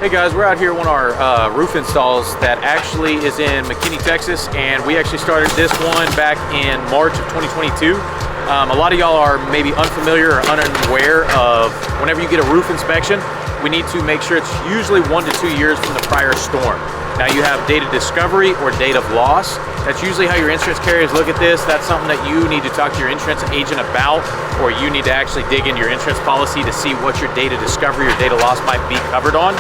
Hey guys, we're out here at one of our roof installs that actually is in McKinney, Texas, and we actually started this one back in March of 2022. A lot of y'all are maybe unfamiliar or unaware of whenever you get a roof inspection, we need to make sure it's usually 1 to 2 years from the prior storm. Now you have date of discovery or date of loss. That's usually how your insurance carriers look at this. That's something that you need to talk to your insurance agent about, or you need to actually dig into your insurance policy to see what your date of discovery or date of loss might be covered on.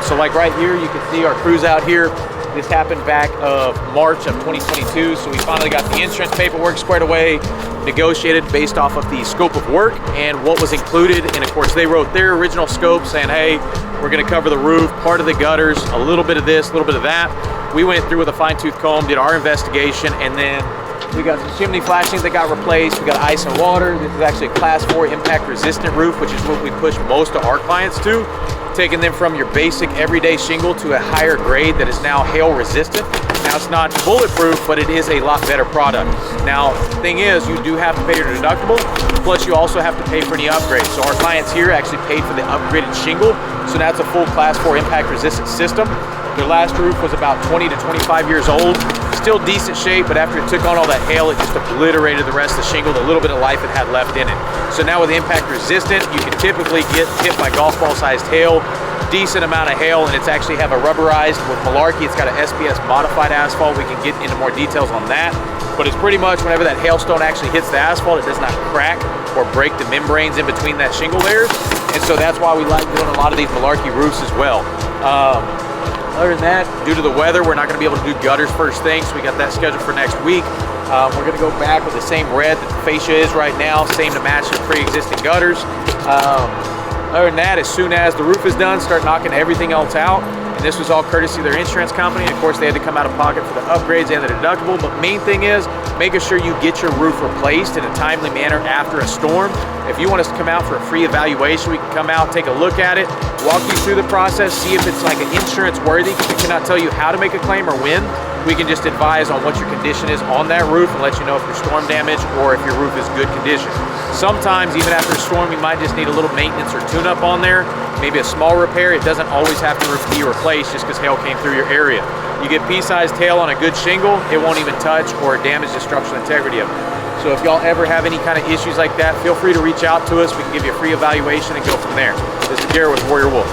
So like right here, you can see our crews out here. This happened back of March of 2022. So we finally got the insurance paperwork squared away, negotiated based off of the scope of work and what was included. And of course they wrote their original scope saying, hey, we're gonna cover the roof, part of the gutters, a little bit of this, a little bit of that. We went through with a fine tooth comb, did our investigation, and then we got some chimney flashings that got replaced. We got ice and water. This is actually a class 4 impact resistant roof, which is what we push most of our clients to, taking them from your basic everyday shingle to a higher grade that is now hail resistant. Now it's not bulletproof, but it is a lot better product. Now, the thing is, you do have to pay your deductible, plus you also have to pay for any upgrades. So our clients here actually paid for the upgraded shingle, so now it's a full class 4 impact resistant system. Their last roof was about 20 to 25 years old, still decent shape, but after it took on all that hail, it just obliterated the rest of the shingle, the little bit of life it had left in it. So now with impact resistant, you can typically get hit by golf ball sized hail, decent amount of hail, and it's actually have a rubberized with Malarkey. It's got an SPS modified asphalt. We can get into more details on that, but it's pretty much whenever that hailstone actually hits the asphalt, it does not crack or break the membranes in between that shingle layers. And so that's why we like doing a lot of these Malarkey roofs as well. Other than that, due to the weather, we're not going to be able to do gutters first thing, so we got that scheduled for next week. We're going to go back with the same red that the fascia is right now, same to match the pre-existing gutters. Other than that, as soon as the roof is done, start knocking everything else out. And this was all courtesy of their insurance company. Of course, they had to come out of pocket for the upgrades and the deductible. But main thing is making sure you get your roof replaced in a timely manner after a storm. If you want us to come out for a free evaluation, we can come out, take a look at it, walk you through the process, see if it's like an insurance worthy, because we cannot tell you how to make a claim or when. We can just advise on what your condition is on that roof and let you know if you're storm damage or if your roof is good condition. Sometimes even after a storm, you might just need a little maintenance or tune-up on there, maybe a small repair. It doesn't always have to be replaced just because hail came through your area. You get pea-sized hail on a good shingle, it won't even touch or damage the structural integrity of it. So if y'all ever have any kind of issues like that, feel free to reach out to us. We can give you a free evaluation and go from there. This is Garrett with Warrior Wolf.